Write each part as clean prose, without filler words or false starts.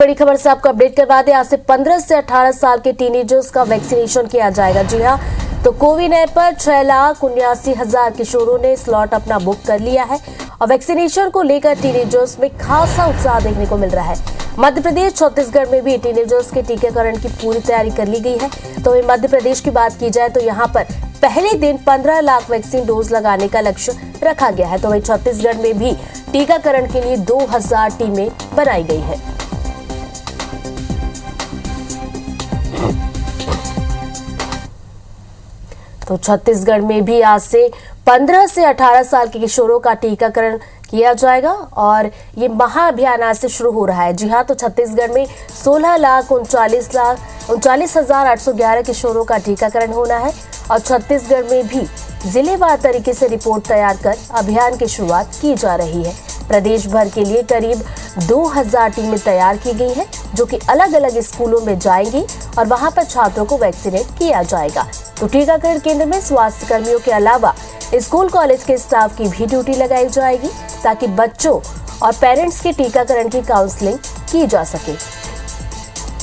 बड़ी खबर से आपको अपडेट करवा दें। आज से 15 से 18 साल के टीनेजर्स का वैक्सीनेशन किया जाएगा। जी हां, तो कोविन ऐप पर 6,79,000 किशोरों ने स्लॉट अपना बुक कर लिया है और वैक्सीनेशन को लेकर टीनेजर्स में खासा उत्साह देखने को मिल रहा है। मध्य प्रदेश, छत्तीसगढ़ में भी टीनेजर्स के टीकाकरण की पूरी तैयारी कर ली गई है। तो वहीं मध्य प्रदेश की बात की जाए तो यहाँ पर पहले दिन 15 लाख वैक्सीन डोज लगाने का लक्ष्य रखा गया है। तो वहीं छत्तीसगढ़ में भी टीकाकरण के लिए 2000 टीमें बनाई गई है। तो छत्तीसगढ़ में भी आज से 15 से 18 साल के किशोरों का टीकाकरण किया जाएगा और ये महाअभियान आज से शुरू हो रहा है। जी हां, तो छत्तीसगढ़ में 16,39,811 किशोरों का टीकाकरण होना है और छत्तीसगढ़ में भी जिलेवार तरीके से रिपोर्ट तैयार कर अभियान की शुरुआत की जा रही है। प्रदेश भर के लिए करीब 2000 टीमें तैयार की गई है, जो कि अलग अलग स्कूलों में जाएंगी और वहां पर छात्रों को वैक्सीनेट किया जाएगा। तो टीकाकरण केंद्र में स्वास्थ्य कर्मियों के अलावा स्कूल कॉलेज के स्टाफ की भी ड्यूटी लगाई जाएगी, ताकि बच्चों और पेरेंट्स के टीकाकरण की काउंसलिंग की जा सके।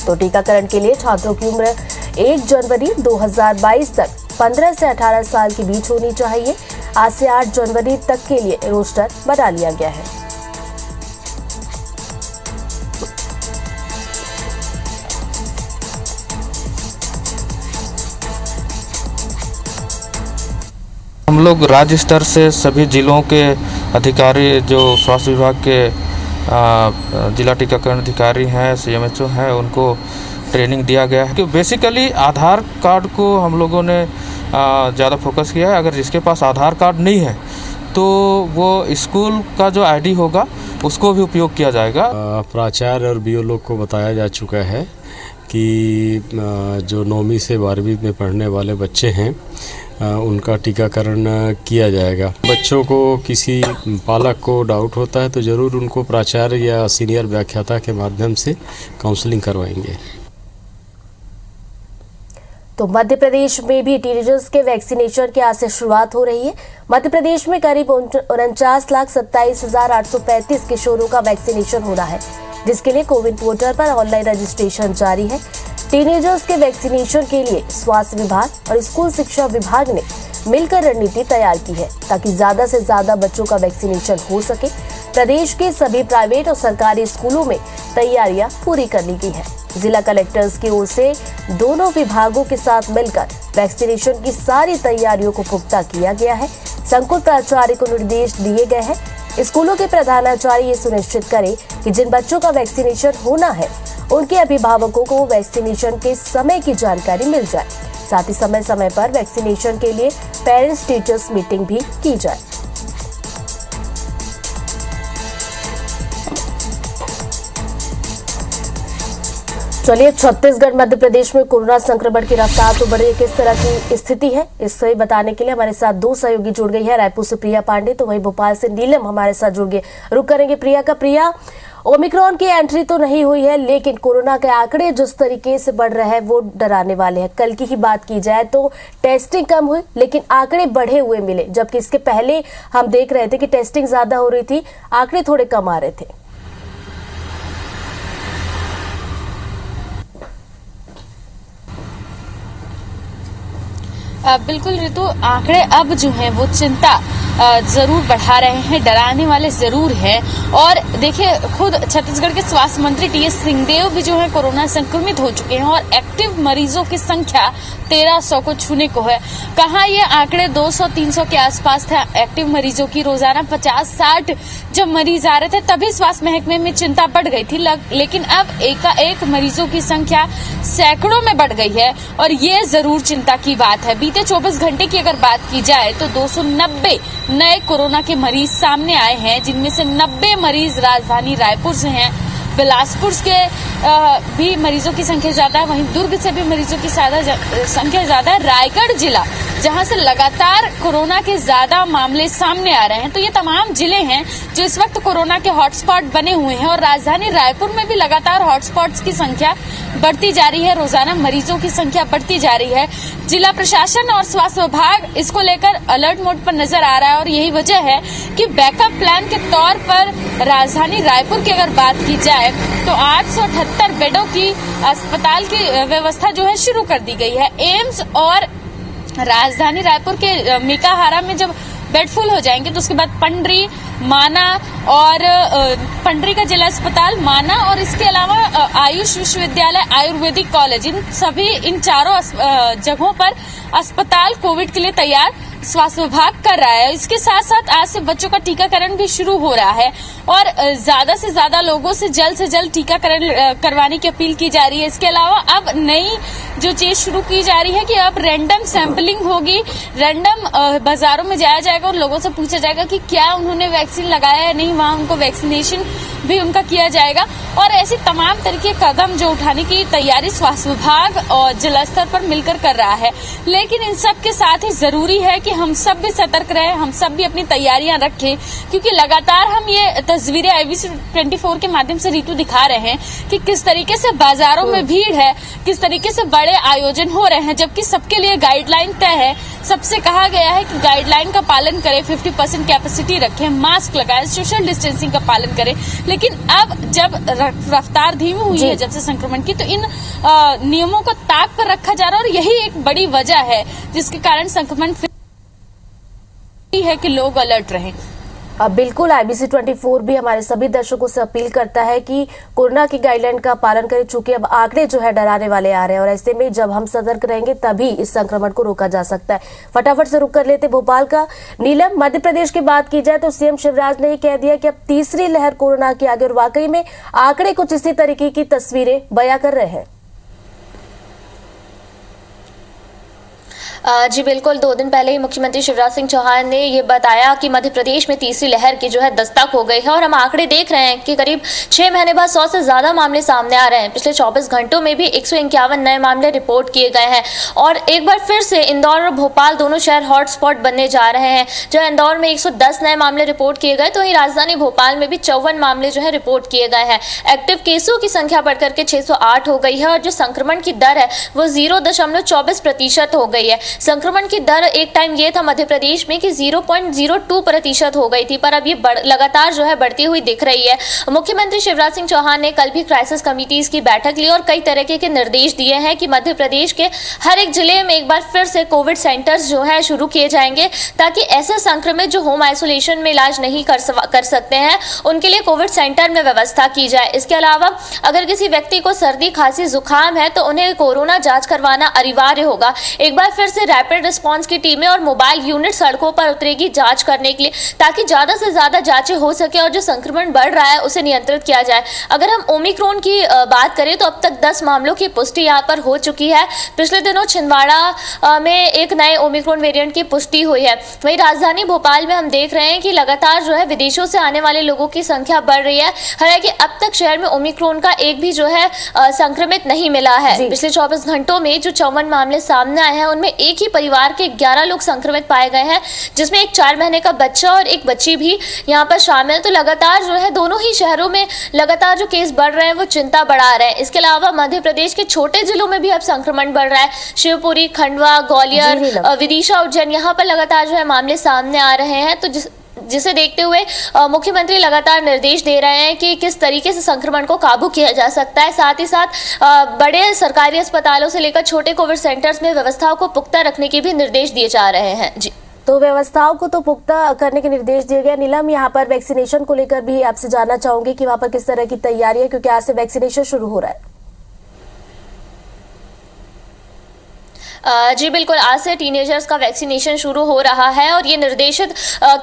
तो टीकाकरण के लिए छात्रों की उम्र 1 जनवरी 2022 तक 15 से 18 साल के बीच होनी चाहिए। आज से 8 जनवरी तक के लिए रोस्टर बना लिया गया है। हम लोग राज्य स्तर से सभी जिलों के अधिकारी, जो स्वास्थ्य विभाग के जिला टीकाकरण अधिकारी हैं, CMHO हैं, उनको ट्रेनिंग दिया गया है कि बेसिकली आधार कार्ड को हम लोगों ने ज़्यादा फोकस किया है। अगर जिसके पास आधार कार्ड नहीं है तो वो स्कूल का जो ID होगा उसको भी उपयोग किया जाएगा। प्राचार्य और BO लोग को बताया जा चुका है कि जो 9वीं से 12वीं में पढ़ने वाले बच्चे हैं उनका टीकाकरण किया जाएगा। बच्चों को किसी पालक को डाउट होता है तो ज़रूर उनको प्राचार्य या सीनियर व्याख्याता के माध्यम से काउंसलिंग करवाएंगे। तो मध्य प्रदेश में भी टीनेजर्स के वैक्सीनेशन की आज से शुरुआत हो रही है। मध्य प्रदेश में करीब 49,27,835 किशोरों का वैक्सीनेशन होना है, जिसके लिए कोविन पोर्टल पर ऑनलाइन रजिस्ट्रेशन जारी है। टीनेजर्स के वैक्सीनेशन के लिए स्वास्थ्य विभाग और स्कूल शिक्षा विभाग ने मिलकर रणनीति तैयार की है, ताकि ज्यादा से ज्यादा बच्चों का वैक्सीनेशन हो सके। प्रदेश के सभी प्राइवेट और सरकारी स्कूलों में तैयारियां पूरी कर ली गई है। जिला कलेक्टर्स की ओर से दोनों विभागों के साथ मिलकर वैक्सीनेशन की सारी तैयारियों को पुख्ता किया गया है। संकुल प्राचार्य को निर्देश दिए गए हैं। स्कूलों के प्रधानाचार्य ये सुनिश्चित करें कि जिन बच्चों का वैक्सीनेशन होना है उनके अभिभावकों को वैक्सीनेशन के समय की जानकारी मिल जाए। साथ ही समय समय पर वैक्सीनेशन के लिए पेरेंट्स टीचर्स मीटिंग भी की जाए। चलिए, छत्तीसगढ़ मध्य प्रदेश में कोरोना संक्रमण की रफ्तार तो बढ़ी है, किस तरह की स्थिति है इससे बताने के लिए हमारे साथ 2 सहयोगी जुड़ गई है। रायपुर से प्रिया पांडे, तो वहीं भोपाल से नीलम हमारे साथ जुड़ गए। रुक करेंगे प्रिया का। प्रिया, ओमिक्रॉन की एंट्री तो नहीं हुई है, लेकिन कोरोना के आंकड़े जिस तरीके से बढ़ रहे हैं वो डराने वाले हैं। कल की ही बात की जाए तो टेस्टिंग कम हुई, लेकिन आंकड़े बढ़े हुए मिले, जबकि इसके पहले हम देख रहे थे कि टेस्टिंग ज्यादा हो रही थी, आंकड़े थोड़े कम आ रहे थे। बिल्कुल ऋतु, आंकड़े अब जो हैं वो चिंता जरूर बढ़ा रहे हैं, डराने वाले जरूर हैं। और देखिए, खुद छत्तीसगढ़ के स्वास्थ्य मंत्री TS सिंहदेव भी जो है कोरोना संक्रमित हो चुके हैं और एक्टिव मरीजों की संख्या 1300 को छूने को है। कहाँ ये आंकड़े 200-300 के आसपास था एक्टिव मरीजों की। रोजाना 50-60 जब मरीज आ रहे थे तभी स्वास्थ्य महकमे में चिंता बढ़ गई थी, लेकिन अब एकाएक मरीजों की संख्या सैकड़ों में बढ़ गई है और ये जरूर चिंता की बात है। बीते 24 घंटे की अगर बात की जाए तो 290 नए कोरोना के मरीज सामने आए हैं, जिनमें से 90 मरीज राजधानी रायपुर से हैं। बिलासपुर के भी मरीजों की संख्या ज्यादा है, वहीं दुर्ग से भी मरीजों की संख्या ज्यादा है। रायगढ़ जिला जहां से लगातार कोरोना के ज्यादा मामले सामने आ रहे हैं, तो ये तमाम जिले हैं जो इस वक्त कोरोना के हॉटस्पॉट बने हुए हैं और राजधानी रायपुर में भी लगातार हॉटस्पॉट्स की संख्या बढ़ती जा रही है, रोजाना मरीजों की संख्या बढ़ती जा रही है। जिला प्रशासन और स्वास्थ्य विभाग इसको लेकर अलर्ट मोड पर नजर आ रहा है और यही वजह है कि बैकअप प्लान के तौर पर राजधानी रायपुर की अगर बात की जाए तो 878 बेडों की अस्पताल की व्यवस्था जो है शुरू कर दी गई है। एम्स और राजधानी रायपुर के मेकाहारा में जब बेड फुल हो जाएंगे तो उसके बाद पंडरी, माना और पंडरी का जिला अस्पताल, माना और इसके अलावा आयुष विश्वविद्यालय, आयुर्वेदिक कॉलेज, इन चारों जगहों पर अस्पताल कोविड के लिए तैयार स्वास्थ्य विभाग कर रहा है। इसके साथ साथ आज से बच्चों का टीकाकरण भी शुरू हो रहा है और ज्यादा से ज्यादा लोगों से जल्द टीकाकरण करवाने की अपील की जा रही है। इसके अलावा अब नई जो चीज शुरू की जा रही है कि अब रैंडम सैंपलिंग होगी, रैंडम बाजारों में जाया जाएगा और लोगों से पूछा जाएगा कि क्या उन्होंने वैक्सीन लगाया है, नहीं, वहां उनको वैक्सीनेशन भी उनका किया जाएगा। और ऐसी तमाम तरह के कदम जो उठाने की तैयारी स्वास्थ्य विभाग और जिला स्तर पर मिलकर कर रहा है, लेकिन इन सब के साथ ही जरूरी है कि हम सब भी सतर्क रहें, हम सब भी अपनी तैयारियां रखें, क्योंकि लगातार हम ये तस्वीरें IBC 24 के माध्यम से ऋतु दिखा रहे हैं कि किस तरीके से बाजारों में भीड़ है, किस तरीके से बड़े आयोजन हो रहे हैं, जबकि सबके लिए गाइडलाइन तय है। सबसे कहा गया है कि गाइडलाइन का पालन करें, 50% कैपेसिटी रखें, मास्क लगाएं, सोशल डिस्टेंसिंग का पालन करें। लेकिन अब जब रफ्तार धीमी हुई है जब से संक्रमण की, तो इन नियमों को ताक पर रखा जा रहा है और यही एक बड़ी वजह है जिसके कारण संक्रमण है कि लोग अलर्ट रहें। अब बिल्कुल IBC 24 भी हमारे सभी दर्शकों से अपील करता है कि कोरोना की गाइडलाइन का पालन करें, चूंकि अब आंकड़े जो है डराने वाले आ रहे हैं और ऐसे में जब हम सतर्क रहेंगे तभी इस संक्रमण को रोका जा सकता है। फटाफट से रुक कर लेते भोपाल का। नीलम, मध्य प्रदेश की बात की जाए तो CM शिवराज ने कह दिया कि अब तीसरी लहर कोरोना की आगे और वाकई में आंकड़े कुछ इसी तरीके की तस्वीरें बयां कर रहे हैं। जी बिल्कुल, 2 दिन पहले ही मुख्यमंत्री शिवराज सिंह चौहान ने ये बताया कि मध्य प्रदेश में तीसरी लहर की जो है दस्तक हो गई है और हम आंकड़े देख रहे हैं कि करीब 6 महीने बाद 100 से ज्यादा मामले सामने आ रहे हैं। पिछले 24 घंटों में भी 151 नए मामले रिपोर्ट किए गए हैं और एक बार फिर से इंदौर और भोपाल दोनों शहर हॉटस्पॉट बनने जा रहे हैं। जो इंदौर में 110 नए मामले रिपोर्ट किए गए तो वहीं राजधानी भोपाल में भी 54 मामले जो है रिपोर्ट किए गए हैं। एक्टिव केसों की संख्या बढ़कर के 608 हो गई है और जो संक्रमण की दर है वो 0.24% हो गई है। संक्रमण की दर एक टाइम ये था मध्य प्रदेश में कि 0.02% हो गई थी, पर अब ये लगातार जो है बढ़ती हुई दिख रही है। मुख्यमंत्री शिवराज सिंह चौहान ने कल भी क्राइसिस कमिटीज की बैठक ली और कई तरीके के निर्देश दिए हैं कि मध्य प्रदेश के हर एक जिले में एक बार फिर से कोविड सेंटर्स जो है शुरू किए जाएंगे, ताकि ऐसे संक्रमित जो होम आइसोलेशन में इलाज नहीं कर सकते हैं उनके लिए कोविड सेंटर में व्यवस्था की जाए। इसके अलावा अगर किसी व्यक्ति को सर्दी, खांसी, जुकाम है तो उन्हें कोरोना जांच करवाना अनिवार्य होगा। एक बार फिर से रैपिड रिस्पांस की टीमें और मोबाइल यूनिट सड़कों पर उतरेगी जांच करने के लिए, ताकि ज्यादा से ज्यादा जांचें हो सके और जो संक्रमण बढ़ रहा है उसे नियंत्रित किया जाए। अगर हम ओमिक्रॉन की बात करें तो अब तक 10 मामलों की पुष्टि यहां पर हो चुकी है। पिछले दिनों छिंदवाड़ा में एक नए ओमिक्रॉन वेरिएंट की पुष्टि हुई है। वहीं राजधानी भोपाल में हम देख रहे हैं कि लगातार जो है विदेशों से आने वाले लोगों की संख्या बढ़ रही है। हालांकि अब तक शहर में ओमिक्रॉन का एक भी जो है संक्रमित नहीं मिला है। पिछले 24 घंटों में जो 54 मामले सामने आए हैं उनमें एक ही परिवार के 11 लोग संक्रमित पाए गए हैं, जिसमें एक 4 महीने का बच्चा और एक बच्ची भी यहाँ पर शामिल है। तो लगातार जो है दोनों ही शहरों में लगातार जो केस बढ़ रहे हैं वो चिंता बढ़ा रहे हैं। इसके अलावा मध्य प्रदेश के छोटे जिलों में भी अब संक्रमण बढ़ रहा है। शिवपुरी, खंडवा, ग्वालियर, विदिशा, उज्जैन, यहाँ पर लगातार जो है मामले सामने आ रहे हैं। तो जिसे देखते हुए मुख्यमंत्री लगातार निर्देश दे रहे हैं कि किस तरीके से संक्रमण को काबू किया जा सकता है। साथ ही साथ बड़े सरकारी अस्पतालों से लेकर छोटे कोविड सेंटर्स में व्यवस्थाओं को पुख्ता रखने के भी निर्देश दिए जा रहे हैं। जी, तो व्यवस्थाओं को तो पुख्ता करने के निर्देश दिए गए। नीलम, यहाँ पर वैक्सीनेशन को लेकर भी आपसे जानना चाहूंगी कि वहाँ पर किस तरह की तैयारी है, क्योंकि आज से वैक्सीनेशन शुरू हो रहा है। जी बिल्कुल, आज से टीनेजर्स का वैक्सीनेशन शुरू हो रहा है और ये निर्देशित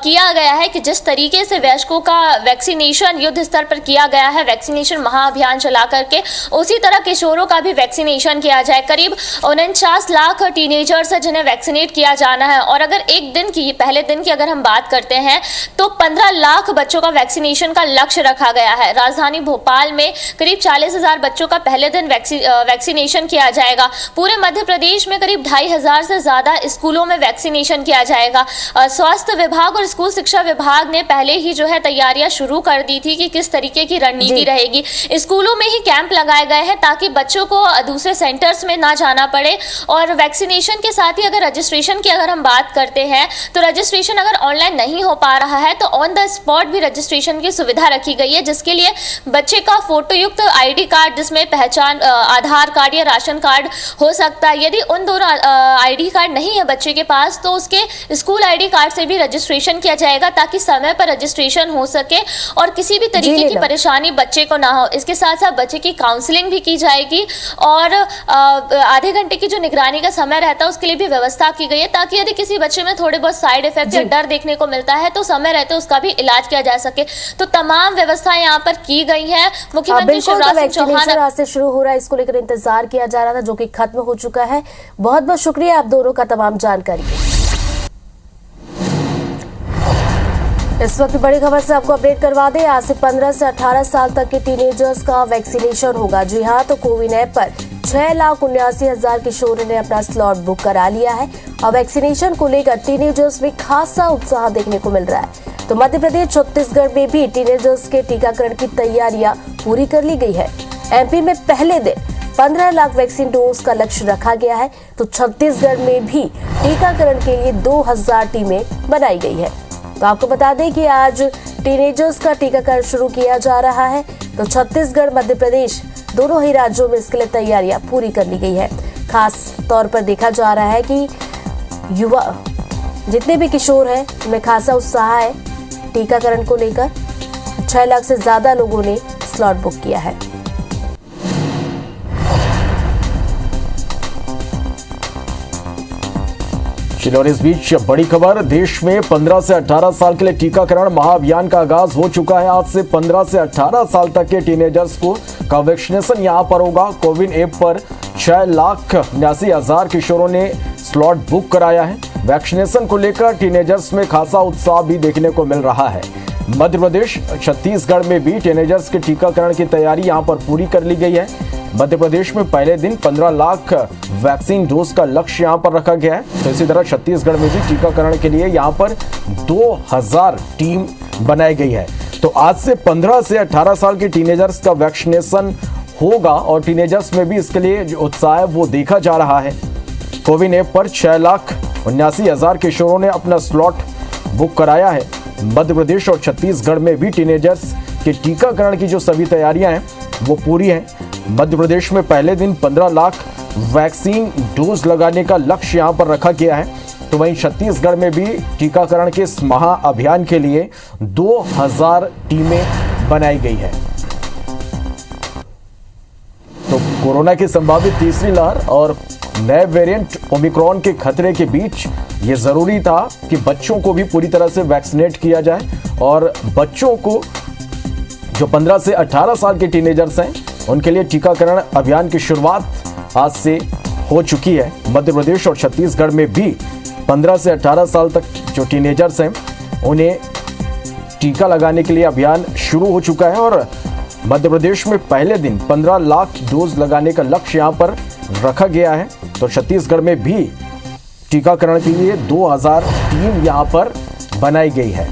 किया गया है कि जिस तरीके से वयस्कों का वैक्सीनेशन युद्ध स्तर पर किया गया है, वैक्सीनेशन महाअभियान चला करके, उसी तरह किशोरों का भी वैक्सीनेशन किया जाए। करीब 49 लाख टीनेजर्स है जिन्हें वैक्सीनेट किया जाना है और अगर एक दिन की, पहले दिन की अगर हम बात करते हैं तो 15 लाख बच्चों का वैक्सीनेशन का लक्ष्य रखा गया है। राजधानी भोपाल में करीब 40,000 बच्चों का पहले दिन वैक्सीनेशन किया जाएगा। पूरे मध्य प्रदेश में करीब 2,500 से ज्यादा स्कूलों में वैक्सीनेशन किया जाएगा। स्वास्थ्य विभाग और स्कूल शिक्षा विभाग ने पहले ही जो है तैयारियां शुरू कर दी थी कि किस तरीके की रणनीति रहेगी। स्कूलों में ही कैंप लगाए गए हैं ताकि बच्चों को दूसरे सेंटर्स में ना जाना पड़े। और वैक्सीनेशन के साथ ही अगर रजिस्ट्रेशन की अगर हम बात करते हैं तो रजिस्ट्रेशन अगर ऑनलाइन नहीं हो पा रहा है तो ऑन द स्पॉट भी रजिस्ट्रेशन की सुविधा रखी गई है, जिसके लिए बच्चे का फोटो युक्त ID कार्ड, जिसमें पहचान आधार कार्ड या राशन कार्ड हो सकता है। यदि उन दोनों ID कार्ड नहीं है बच्चे के पास तो उसके स्कूल ID कार्ड से भी रजिस्ट्रेशन किया जाएगा ताकि समय पर रजिस्ट्रेशन हो सके और किसी भी तरीके की परेशानी बच्चे को ना हो। इसके साथ साथ बच्चे की काउंसलिंग भी की जाएगी और आधे घंटे की जो निगरानी का समय रहता है उसके लिए भी व्यवस्था की गई है ताकि यदि किसी बच्चे में थोड़े बहुत साइड इफेक्ट या डर देखने को मिलता है तो समय रहते उसका भी इलाज किया जा सके। तो तमाम व्यवस्थाएं यहाँ पर की गई है। मुख्यमंत्री शिवराज सिंह चौहान आज से शुरू हो रहा है, इसको लेकर इंतजार किया जा रहा था जो कि खत्म हो चुका है। बहुत बहुत शुक्रिया आप दोनों का तमाम जानकारी के। इस वक्त बड़ी खबर से आपको अपडेट करवा दें, आज से 15 से 18 साल तक के टीनेजर्स का वैक्सीनेशन होगा। जी हां, तो कोविन ऐप पर 6,79,000 किशोरों ने अपना स्लॉट बुक करा लिया है और वैक्सीनेशन को लेकर टीनेजर्स में खासा उत्साह देखने को मिल रहा है। तो मध्य प्रदेश, छत्तीसगढ़ में भी टीनेजर्स के टीकाकरण की तैयारियां पूरी कर ली गई है। MP में पहले दिन 15 लाख वैक्सीन डोज का लक्ष्य रखा गया है, तो छत्तीसगढ़ में भी टीकाकरण के लिए 2,000 टीमें बनाई गई है। तो आपको बता दें कि आज टीनेजर्स का टीकाकरण शुरू किया जा रहा है। तो छत्तीसगढ़, मध्य प्रदेश दोनों ही राज्यों में इसके लिए तैयारियां पूरी कर ली गई है। खास तौर पर देखा जा रहा है कि युवा जितने भी किशोर हैं उनमें खासा उत्साह है टीकाकरण को लेकर। 6 लाख से ज्यादा लोगों ने स्लॉट बुक किया है। और इस बीच बड़ी खबर, देश में 15 से 18 साल के लिए टीकाकरण महाअभियान का आगाज हो चुका है। आज से 15 से 18 साल तक के टीनेजर्स का वैक्सीनेशन यहां पर होगा। कोविन ऐप पर 6,79,000 किशोरों ने स्लॉट बुक कराया है। वैक्सीनेशन को लेकर टीनेजर्स में खासा उत्साह भी देखने को मिल रहा है। मध्य प्रदेश, छत्तीसगढ़ में भी टीनेजर्स के टीकाकरण की तैयारी यहां पर पूरी कर ली गई है। मध्य प्रदेश में पहले दिन 15 लाख वैक्सीन डोज का लक्ष्य यहां पर रखा गया है। तो इसी तरह छत्तीसगढ़ में भी टीकाकरण के लिए यहां पर 2,000 टीम बनाई गई है। तो आज से 15 से 18 साल के टीनेजर्स का वैक्सीनेशन होगा और टीनेजर्स में भी इसके लिए जो उत्साह है वो देखा जा रहा है। कोविन ऐप पर 6,79,000 किशोरों ने अपना स्लॉट बुक कराया है। मध्य प्रदेश और छत्तीसगढ़ में भी टीनेजर्स के टीकाकरण की जो सभी तैयारियां हैं वो पूरी हैं। मध्य प्रदेश में पहले दिन 15 लाख वैक्सीन डोज लगाने का लक्ष्य यहां पर रखा गया है। तो वहीं छत्तीसगढ़ में भी टीकाकरण के इस महाअभियान के लिए 2,000 टीमें बनाई गई है। तो कोरोना की संभावित तीसरी लहर और नए वेरिएंट ओमिक्रॉन के खतरे के बीच ये जरूरी था कि बच्चों को भी पूरी तरह से वैक्सीनेट किया जाए और बच्चों को जो 15 से 18 साल के टीनेजर्स हैं उनके लिए टीकाकरण अभियान की शुरुआत आज से हो चुकी है। मध्य प्रदेश और छत्तीसगढ़ में भी 15 से 18 साल तक जो टीनेजर्स हैं उन्हें टीका लगाने के लिए अभियान शुरू हो चुका है और मध्य प्रदेश में पहले दिन 15 लाख डोज लगाने का लक्ष्य यहां पर रखा गया है। तो छत्तीसगढ़ में भी टीकाकरण के लिए 2,000 टीम यहां पर बनाई गई है।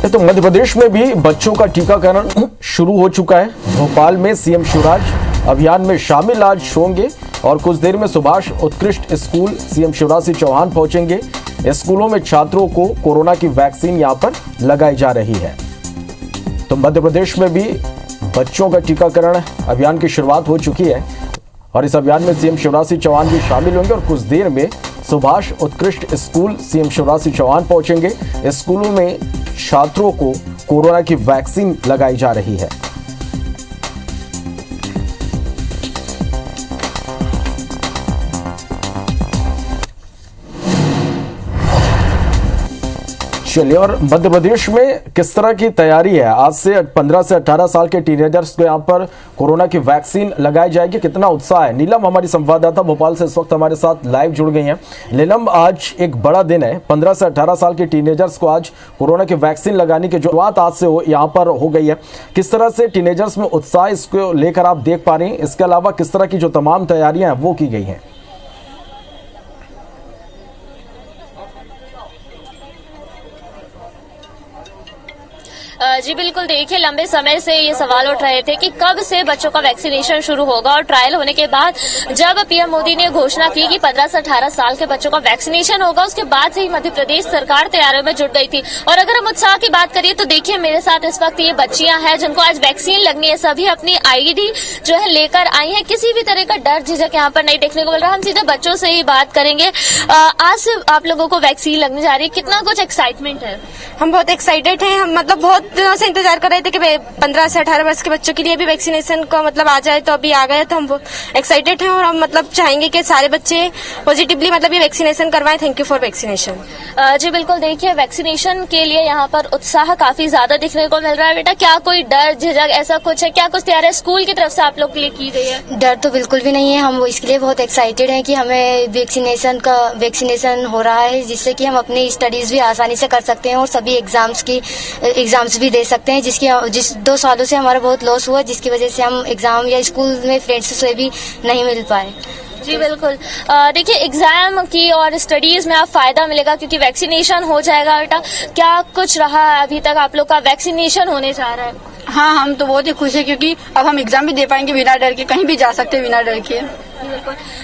तो मध्य प्रदेश में भी बच्चों का टीकाकरण शुरू हो चुका है। भोपाल में सीएम शिवराज अभियान में शामिल आज होंगे और कुछ देर में सुभाष उत्कृष्ट स्कूल सीएम शिवराज सिंह चौहान पहुंचेंगे। स्कूलों में छात्रों को कोरोना की वैक्सीन यहां पर लगाई जा रही है। तो मध्य प्रदेश में भी बच्चों का टीकाकरण अभियान की शुरुआत हो चुकी है और इस अभियान में सीएम शिवराज सिंह चौहान भी शामिल होंगे और कुछ देर में सुभाष उत्कृष्ट स्कूल सीएम शिवराज सिंह चौहान पहुंचेंगे। स्कूलों में छात्रों को कोरोना की वैक्सीन लगाई जा रही है। चलिए, और मध्य प्रदेश में किस तरह की तैयारी है? आज से 15 से 18 साल के टीनेजर्स को यहाँ पर कोरोना की वैक्सीन लगाई जाएगी, कितना उत्साह है? नीलम हमारी संवाददाता भोपाल से इस वक्त हमारे साथ लाइव जुड़ गई हैं। नीलम, आज एक बड़ा दिन है, 15 से 18 साल के टीनेजर्स को आज कोरोना की वैक्सीन लगाने की जो बात आज से यहाँ पर हो गई है, किस तरह से टीनेजर्स में उत्साह इसको लेकर आप देख पा रहे हैं? इसके अलावा किस तरह की जो तमाम तैयारियां हैं वो की गई हैं? जी बिल्कुल, देखिए लंबे समय से ये सवाल उठ रहे थे कि कब से बच्चों का वैक्सीनेशन शुरू होगा, और ट्रायल होने के बाद जब पीएम मोदी ने घोषणा की कि 15 से 18 साल के बच्चों का वैक्सीनेशन होगा, उसके बाद से ही मध्य प्रदेश सरकार तैयारियों में जुट गई थी। और अगर हम उत्साह की बात करिए तो देखिए मेरे साथ इस वक्त ये बच्चियां हैं जिनको आज वैक्सीन लगनी है। सभी अपनी आईडी जो है लेकर आई है, किसी भी तरह का डर झिझक यहाँ पर नहीं देखने को मिल रहा। हम सीधे बच्चों से ही बात करेंगे। आज से आप लोगों को वैक्सीन लगने जा रही है, कितना कुछ एक्साइटमेंट है? हम बहुत एक्साइटेड हैं। हम मतलब बहुत दिनों से इंतजार कर रहे थे कि 15 से 18 वर्ष के बच्चों के लिए भी वैक्सीनेशन को मतलब आ जाए, तो अभी आ गया, तो हम बहुत एक्साइटेड हैं और हम मतलब चाहेंगे कि सारे बच्चे पॉजिटिवली मतलब ये वैक्सीनेशन करवाएं। Thank you for vaccination. जी बिल्कुल, देखिए वैक्सीनेशन के लिए यहाँ पर उत्साह काफी ज्यादा दिखने को मिल रहा है। बेटा, क्या कोई डर झिझक ऐसा कुछ है? क्या कुछ तैयारी स्कूल की तरफ से आप लोग के लिए की गई है? डर तो बिल्कुल भी नहीं है। हम इसके लिए बहुत एक्साइटेड हैं कि हमें वैक्सीनेशन हो रहा है, जिससे कि हम अपनी स्टडीज भी आसानी से कर सकते हैं और सभी एग्जाम्स भी दे सकते हैं, जिस 2 सालों से हमारा बहुत लॉस हुआ, जिसकी वजह से हम एग्जाम या स्कूल में फ्रेंड्स से भी नहीं मिल पाए। जी बिल्कुल, देखिए एग्जाम की और स्टडीज में आप फायदा मिलेगा क्योंकि वैक्सीनेशन हो जाएगा। बेटा, क्या कुछ रहा है अभी तक आप लोग का वैक्सीनेशन होने जा रहा है? हाँ, हम तो बहुत ही खुश है क्योंकि अब हम एग्जाम भी दे पाएंगे बिना डर के, कहीं भी जा सकते हैं बिना डर के।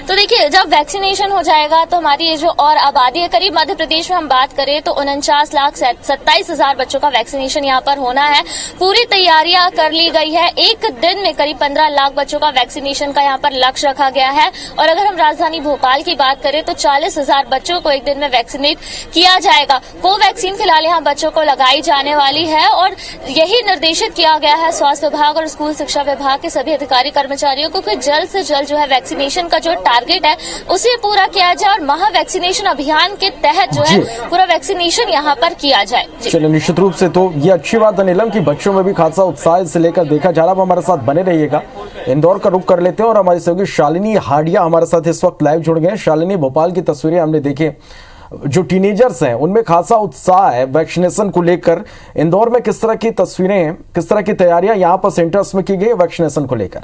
तो देखिए जब वैक्सीनेशन हो जाएगा तो हमारी ये जो और आबादी है, करीब मध्य प्रदेश में हम बात करें तो 49,27,000 बच्चों का वैक्सीनेशन यहाँ पर होना है। पूरी तैयारियां कर ली गई है। एक दिन में करीब 15 लाख बच्चों का वैक्सीनेशन का यहाँ पर लक्ष्य रखा गया है। और अगर हम राजधानी भोपाल की बात करें तो 40,000 बच्चों को एक दिन में वैक्सीनेट किया जाएगा। कोवैक्सीन फिलहाल यहाँ बच्चों को लगाई जाने वाली है और यही निर्देशित किया गया है स्वास्थ्य विभाग और स्कूल शिक्षा विभाग के सभी अधिकारी कर्मचारियों को कि जल्द से जल्द जो है वैक्सीनेशन का जो टारगेट है उसे पूरा किया जाए और महा वैक्सीनेशन अभियान के तहत जो है पूरा वैक्सीनेशन यहाँ पर किया जाए। चलिए, निश्चित रूप से तो ये अच्छी बात है नीलम कि बच्चों में भी खासा उत्साह से लेकर देखा जा रहा है। हमारे साथ बने रहिएगा। इंदौर का रुख कर लेते हैं और हमारी सहयोगी शालिनी हाडिया हमारे साथ इस वक्त लाइव जुड़ गए। शालिनी, भोपाल की तस्वीरें हमने देखी, जो टीनेजर्स हैं उनमें खासा उत्साह है वैक्सीनेशन को लेकर। इंदौर में किस तरह की तस्वीरें हैं, किस तरह की तैयारियां यहाँ पर सेंटर्स में की गई वैक्सीनेशन को लेकर?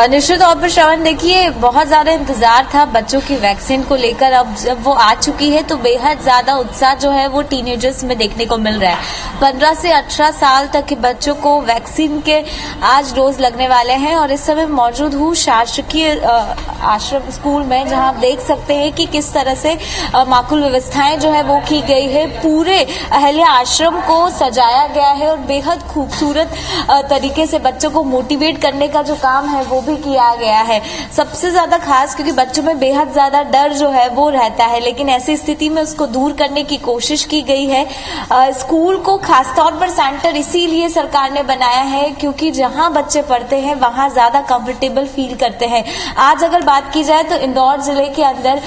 निश्चित तौर पर श्रवण, देखिए बहुत ज्यादा इंतजार था बच्चों की वैक्सीन को लेकर। अब जब वो आ चुकी है तो बेहद ज्यादा उत्साह जो है वो टीनेजर्स में देखने को मिल रहा है। 15 से 18 साल तक के बच्चों को वैक्सीन के आज डोज लगने वाले हैं और इस समय मौजूद हूँ शासकीय आश्रम स्कूल में, जहां आप देख सकते हैं कि किस तरह से माकुल व्यवस्थाएं जो है वो की गई है। पूरे अहल्या आश्रम को सजाया गया है और बेहद खूबसूरत तरीके से बच्चों को मोटिवेट करने का जो काम है वो भी किया गया है। सबसे ज्यादा खास क्योंकि बच्चों में बेहद ज्यादा डर जो है वो रहता है, लेकिन ऐसी स्थिति में उसको दूर करने की कोशिश की गई है। स्कूल को खासतौर पर सेंटर इसीलिए सरकार ने बनाया है क्योंकि जहां बच्चे पढ़ते हैं वहां ज्यादा कंफर्टेबल फील करते हैं। आज अगर बात की जाए तो इंदौर जिले के अंदर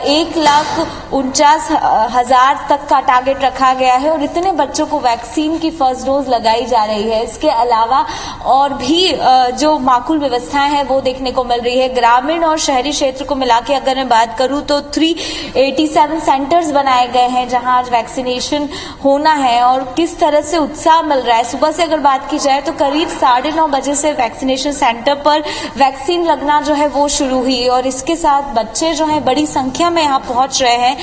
1,49,000 तक का टारगेट रखा गया है और इतने बच्चों को वैक्सीन की फर्स्ट डोज लगाई जा रही है। इसके अलावा और भी जो माकुल व्यवस्थाएं है वो देखने को मिल रही है। ग्रामीण और शहरी क्षेत्र को मिला के अगर मैं बात करूं तो 387 सेंटर्स बनाए गए हैं जहां आज वैक्सीनेशन होना है और किस तरह से उत्साह मिल रहा है। सुबह से अगर बात की जाए तो करीब 9:30 बजे से वैक्सीनेशन सेंटर पर वैक्सीन लगना जो है वो शुरू हुई और इसके साथ बच्चे जो है बड़ी संख्या में यहाँ पहुंच रहे हैं।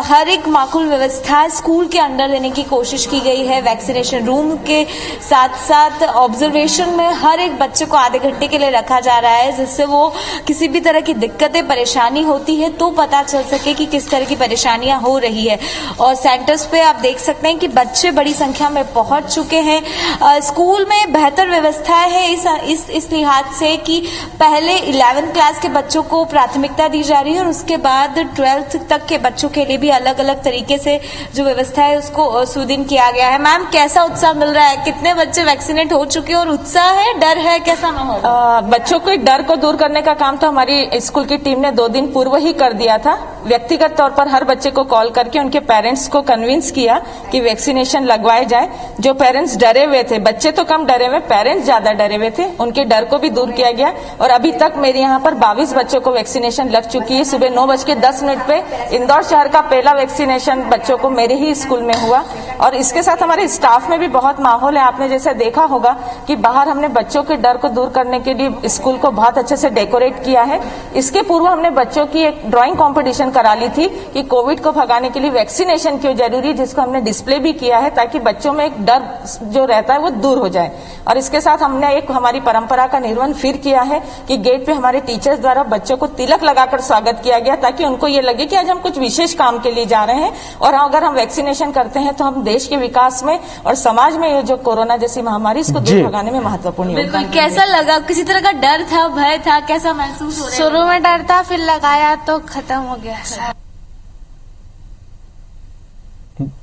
हर एक माकुल व्यवस्था स्कूल के अंदर लेने की कोशिश की गई है। वैक्सीनेशन रूम के साथ साथ ऑब्जर्वेशन में हर एक बच्चे को आधे घंटे के लिए लिए रखा जा रहा है, जिससे वो किसी भी तरह की दिक्कतें परेशानी होती है तो पता चल सके कि किस तरह की परेशानियां हो रही है। और सेंटर्स पे आप देख सकते हैं कि बच्चे बड़ी संख्या में पहुंच चुके हैं। स्कूल में बेहतर व्यवस्था है इस लिहाज से कि पहले 11th क्लास के बच्चों को प्राथमिकता दी जा रही है और उसके बाद 12th तक के बच्चों के लिए भी अलग अलग तरीके से जो व्यवस्था है उसको सुदृढ़ किया गया है। मैम, कैसा उत्साह मिल रहा है? कितने बच्चे वैक्सीनेट हो चुके हैं और उत्साह है, डर है, कैसा माहौल? बच्चों के डर को दूर करने का काम तो हमारी स्कूल की टीम ने 2 दिन पूर्व ही कर दिया था। व्यक्तिगत तौर पर हर बच्चे को कॉल करके उनके पेरेंट्स को कन्विंस किया कि वैक्सीनेशन लगवाए जाए। जो पेरेंट्स डरे हुए थे, बच्चे तो कम डरे हुए, पेरेंट्स ज्यादा डरे हुए थे, उनके डर को भी दूर किया गया। और अभी तक मेरे यहाँ पर 22 बच्चों को वैक्सीनेशन लग चुकी है। सुबह 9:10 पे इंदौर शहर का पहला वैक्सीनेशन बच्चों को मेरे ही स्कूल में हुआ। और इसके साथ हमारे स्टाफ में भी बहुत माहौल है। आपने जैसे देखा होगा कि बाहर हमने बच्चों के डर को दूर करने के लिए स्कूल को बहुत अच्छे से डेकोरेट किया है। इसके पूर्व हमने बच्चों की एक ड्राइंग कंपटीशन करा ली थी कि कोविड को भगाने के लिए वैक्सीनेशन क्यों जरूरी, जिसको हमने डिस्प्ले भी किया है ताकि बच्चों में एक डर जो रहता है वो दूर हो जाए। और इसके साथ हमने एक हमारी परंपरा का निर्वहन फिर किया है कि गेट पे हमारे टीचर्स द्वारा बच्चों को तिलक लगाकर स्वागत किया गया ताकि उनको ये लगे कि आज हम कुछ विशेष काम के लिए जा रहे हैं। और अगर हम वैक्सीनेशन करते हैं तो हम देश के विकास में और समाज में ये जो कोरोना जैसी महामारी इसको दूर भगाने में महत्वपूर्ण बिल्कुल। कैसा लगा? किसी तरह का डर था, भय था, कैसा महसूस हो रहा है? शुरू में डर था, फिर लगाया तो खत्म हो गया।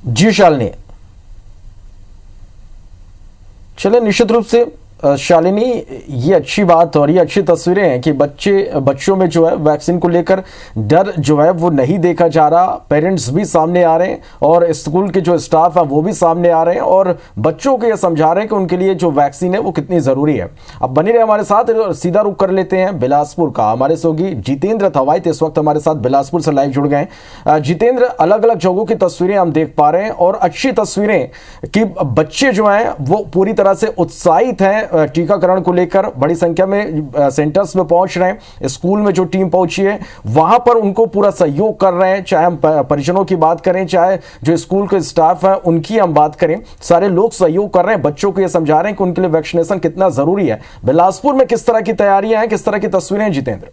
जी शालिनी, चले निश्चित रूप से शालिनी, ये अच्छी बात और ये अच्छी तस्वीरें हैं कि बच्चों में जो है वैक्सीन को लेकर डर जो है वो नहीं देखा जा रहा। पेरेंट्स भी सामने आ रहे हैं और स्कूल के जो स्टाफ है वो भी सामने आ रहे हैं और बच्चों को ये समझा रहे हैं कि उनके लिए जो वैक्सीन है वो कितनी ज़रूरी है। अब बने रहे हमारे साथ, सीधा रुख कर लेते हैं बिलासपुर का। हमारे सहयोगी जितेंद्र थवाइत इस वक्त हमारे साथ बिलासपुर से लाइव जुड़ गए। जितेंद्र, अलग अलग जगहों की तस्वीरें हम देख पा रहे हैं और अच्छी तस्वीरें कि बच्चे जो हैं वो पूरी तरह से उत्साहित हैं टीकाकरण को लेकर। बड़ी संख्या में सेंटर्स में पहुंच रहे हैं। स्कूल में जो टीम पहुंची है वहां पर उनको पूरा सहयोग कर रहे हैं। चाहे हम परिजनों की बात करें, चाहे जो स्कूल के स्टाफ है उनकी हम बात करें, सारे लोग सहयोग कर रहे हैं। बच्चों को यह समझा रहे हैं कि उनके लिए वैक्सीनेशन कितना जरूरी है। बिलासपुर में किस तरह की तैयारियां हैं, किस तरह की तस्वीरें हैं जितेंद्र?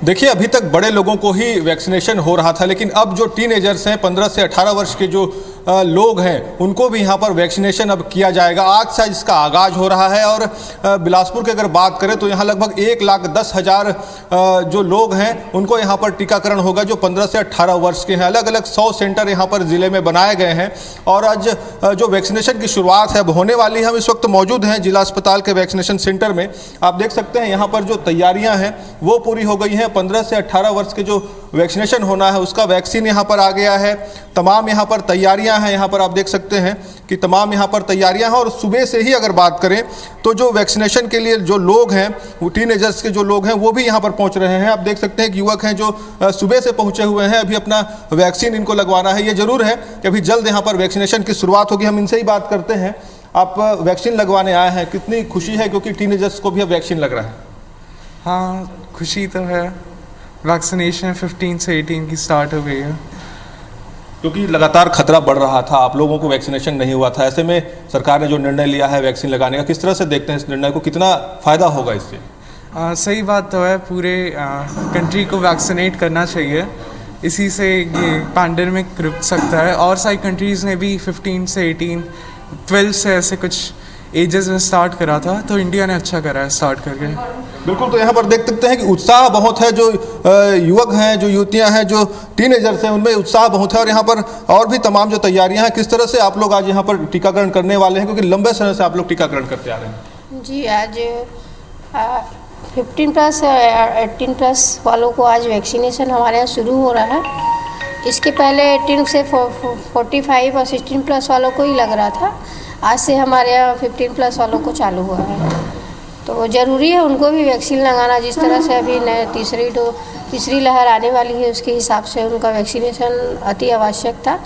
देखिए, अभी तक बड़े लोगों को ही वैक्सीनेशन हो रहा था, लेकिन अब जो टीनेजर्स हैं, 15 से 18 वर्ष के जो लोग हैं, उनको भी यहाँ पर वैक्सीनेशन अब किया जाएगा। आज से इसका आगाज हो रहा है। और बिलासपुर की अगर बात करें तो यहाँ लगभग 1,10,000 जो लोग हैं उनको यहाँ पर टीकाकरण होगा, जो 15 से 18 वर्ष के हैं। अलग अलग 100 सेंटर यहाँ पर ज़िले में बनाए गए हैं और आज जो वैक्सीनेशन की शुरुआत है अब होने वाली है। हम इस वक्त मौजूद हैं जिला अस्पताल के वैक्सीनेशन सेंटर में। आप देख सकते हैं यहाँ पर जो तैयारियाँ हैं वो पूरी हो गई हैं। 15 से 18 वर्ष के जो वैक्सीनेशन होना है उसका वैक्सीन यहाँ पर आ गया है। तमाम यहाँ पर तैयारियाँ हैं। यहाँ पर आप देख सकते हैं कि तमाम यहाँ पर तैयारियाँ हैं। और सुबह से ही अगर बात करें तो जो वैक्सीनेशन के लिए जो लोग हैं, वो टीनेजर्स के जो लोग हैं वो भी यहाँ पर पहुँच रहे हैं। आप देख सकते हैं कि युवक हैं जो सुबह से पहुँचे हुए हैं, अभी अपना वैक्सीन इनको लगवाना है। ये ज़रूर है कि अभी जल्द यहाँ पर वैक्सीनेशन की शुरुआत होगी। हम इनसे ही बात करते हैं। आप वैक्सीन लगवाने आए हैं, कितनी खुशी है क्योंकि टीनेजर्स को भी अब वैक्सीन लग रहा है? हाँ, खुशी तो है। वैक्सीनेशन 15 से 18 की स्टार्ट हो गई है। क्योंकि लगातार खतरा बढ़ रहा था, आप लोगों को वैक्सीनेशन नहीं हुआ था, ऐसे में सरकार ने जो निर्णय लिया है वैक्सीन लगाने का, किस तरह से देखते हैं इस निर्णय को? कितना फ़ायदा होगा इससे? सही बात तो है, पूरे कंट्री को वैक्सीनेट करना चाहिए। इसी से ये पैंडेमिक रुक सकता है। और सारी कंट्रीज़ ने भी 15 से 18, 12 से ऐसे कुछ एजेस में स्टार्ट करा था, तो इंडिया ने अच्छा करा है स्टार्ट करके। बिल्कुल। तो यहाँ पर देख सकते हैं कि उत्साह बहुत है। जो युवक हैं, जो युवतियाँ हैं, जो टीनेजर्स हैं, उनमें उत्साह बहुत है। और यहाँ पर और भी तमाम जो तैयारियाँ हैं, किस तरह से आप लोग आज यहाँ पर टीकाकरण करने वाले हैं, क्योंकि लंबे समय से आप लोग टीकाकरण करते आ रहे हैं? जी, आज 15+ 18+ वालों को आज वैक्सीनेशन हमारे यहाँ शुरू हो रहा है। इसके पहले 18 से 45 और 16+ वालों को ही लग रहा था। आज से हमारे यहाँ 15+ वालों को चालू हुआ है, तो ज़रूरी है उनको भी वैक्सीन लगाना। जिस तरह से अभी नए तीसरी लहर आने वाली है उसके हिसाब से उनका वैक्सीनेशन अति आवश्यक था,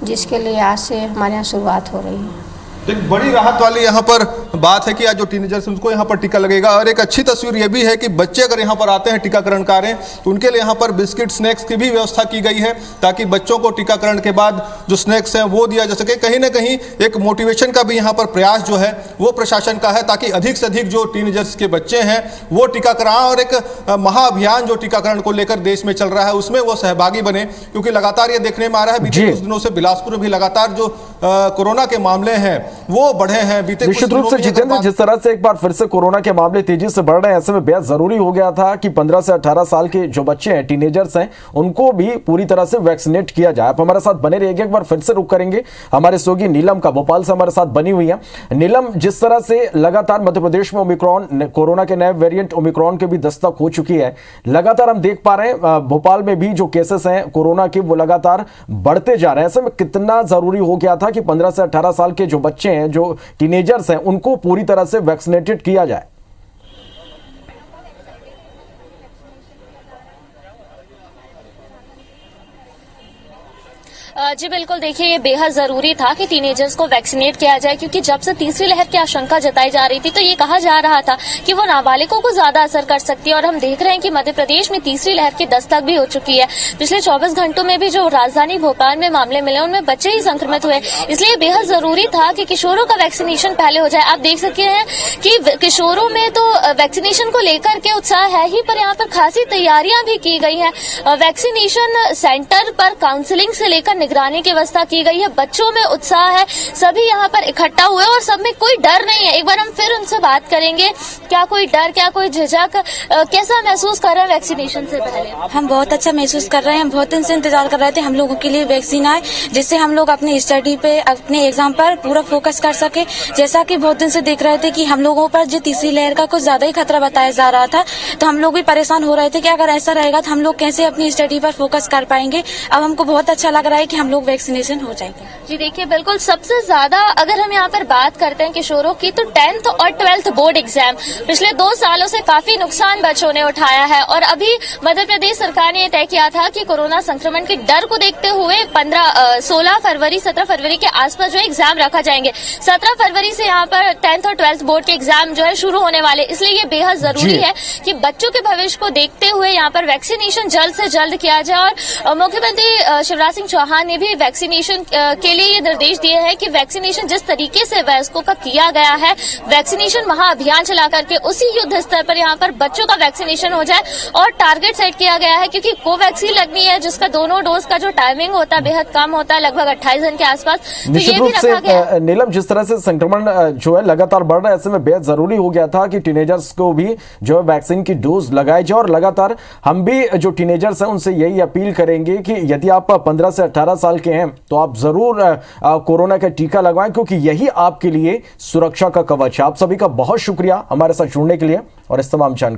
जिसके लिए आज से हमारे यहाँ शुरुआत हो रही है। एक बड़ी राहत वाली यहाँ पर बात है कि आज जो टीनेजर्स उनको यहाँ पर टीका लगेगा। और एक अच्छी तस्वीर ये भी है कि बच्चे अगर यहाँ पर आते हैं टीकाकरण कार्य तो उनके लिए यहाँ पर बिस्किट स्नैक्स की भी व्यवस्था की गई है, ताकि बच्चों को टीकाकरण के बाद जो स्नैक्स हैं वो दिया जा सके। कहीं ना कहीं एक मोटिवेशन का भी यहाँ पर प्रयास जो है वो प्रशासन का है, ताकि अधिक से अधिक जो टीनेजर्स के बच्चे हैं वो टीकाकरण और एक महाअभियान जो टीकाकरण को लेकर देश में चल रहा है उसमें वो सहभागी बने। क्योंकि लगातार ये देखने में आ रहा है बीते कुछ दिनों से बिलासपुर में भी लगातार जो कोरोना के मामले हैं वो बढ़े हैं। बीते निश्चित रूप से जितेंद्र, जिस तरह से एक बार फिर से कोरोना के मामले तेजी से बढ़ रहे हैं, ऐसे में बेहद जरूरी हो गया था कि 15 से 18 साल के जो बच्चे हैं, टीनेजर्स हैं, उनको भी पूरी तरह से वैक्सीनेट किया जाए। आप हमारे साथ बने रहिएगा, एक बार फिर से रुक करेंगे हमारे सहयोगी नीलम का, भोपाल से हमारे साथ बनी हुई है। नीलम, जिस तरह से लगातार मध्य प्रदेश में ओमिक्रॉन, कोरोना के नए वेरिएंट ओमिक्रॉन के भी दस्तक हो चुकी है, लगातार हम देख पा रहे हैं भोपाल में भी जो केसेस हैं कोरोना के वो लगातार बढ़ते जा रहे हैं। ऐसे में कितना जरूरी हो गया था कि 15 से 18 साल के जो बच्चे हैं, जो टीनेजर्स हैं, उनको पूरी तरह से वैक्सीनेटेड किया जाए? जी बिल्कुल, देखिए ये बेहद जरूरी था कि टीनेजर्स को वैक्सीनेट किया जाए, क्योंकि जब से तीसरी लहर की आशंका जताई जा रही थी तो ये कहा जा रहा था कि वो नाबालिगों को ज्यादा असर कर सकती है। और हम देख रहे हैं कि मध्य प्रदेश में तीसरी लहर की दस्तक भी हो चुकी है। पिछले 24 घंटों में भी जो राजधानी भोपाल में मामले मिले उनमें बच्चे ही संक्रमित हुए, इसलिए बेहद जरूरी था कि किशोरों का वैक्सीनेशन पहले हो जाए। आप देख सकते हैं कि किशोरों में तो वैक्सीनेशन को लेकर के उत्साह है ही, पर यहाँ पर खासी तैयारियां भी की गई है। वैक्सीनेशन सेंटर पर काउंसलिंग से लेकर निगरानी की व्यवस्था की गई है। बच्चों में उत्साह है, सभी यहाँ पर इकट्ठा हुए और सब में कोई डर नहीं है। एक बार हम फिर उनसे बात करेंगे, क्या कोई डर, क्या कोई झिझक, कैसा महसूस कर रहे हैं वैक्सीनेशन से पहले? हम बहुत अच्छा महसूस कर रहे हैं। हम बहुत दिन से इंतजार कर रहे थे हम लोगों के लिए वैक्सीन आए, जिससे हम लोग अपने स्टडी पे, अपने एग्जाम पर पूरा फोकस कर सके। जैसा कि बहुत दिन से देख रहे थे कि हम लोगों पर जो तीसरी लहर का कुछ ज्यादा ही खतरा बताया जा रहा था, तो हम लोग भी परेशान हो रहे थे कि अगर ऐसा रहेगा तो हम लोग कैसे अपनी स्टडी पर फोकस कर पाएंगे। अब हमको बहुत अच्छा लग रहा है कि हम लोग वैक्सीनेशन हो जाएगा। जी देखिए, बिल्कुल सबसे ज्यादा अगर हम यहाँ पर बात करते हैं किशोरों की, तो 10th और 12th बोर्ड एग्जाम पिछले 2 सालों से काफी नुकसान बच्चों ने उठाया है। और अभी मध्य प्रदेश सरकार ने तय किया था कि कोरोना संक्रमण के डर को देखते हुए 16 फरवरी 17 फरवरी के आसपास जो एग्जाम रखा जाएंगे। 17 फरवरी से यहाँ पर 10th और 12th बोर्ड के एग्जाम जो है शुरू होने वाले, इसलिए ये बेहद जरूरी है कि बच्चों के भविष्य को देखते हुए यहाँ पर वैक्सीनेशन जल्द से जल्द किया जाए। और मुख्यमंत्री शिवराज सिंह चौहान ने भी वैक्सीनेशन के लिए ये निर्देश दिए हैं कि वैक्सीनेशन जिस तरीके से वयस्कों का किया गया है, वैक्सीनेशन महाअभियान चला करके उसी युद्ध स्तर पर यहाँ पर बच्चों का वैक्सीनेशन हो जाए। और टारगेट सेट किया गया है, क्योंकि कोवैक्सीन लगनी है जिसका दोनों डोज का जो टाइमिंग होता है बेहद कम होता है, लगभग 28 दिन के आसपास। निश्चित रूप से नीलम, जिस तरह से संक्रमण जो है लगातार बढ़ रहा है, ऐसे में बेहद जरूरी हो गया था कि टीनेजर्स को भी जो है वैक्सीन की डोज लगाई जाए। और लगातार हम भी जो टीनेजर्स हैं उनसे यही अपील करेंगे कि यदि आप 15 से 18 साल के हैं तो आप जरूर कोरोना का टीका लगवाएं, क्योंकि यही आपके लिए सुरक्षा का कवच है। आप सभी का बहुत शुक्रिया हमारे साथ जुड़ने के लिए और इस तमाम जानकारी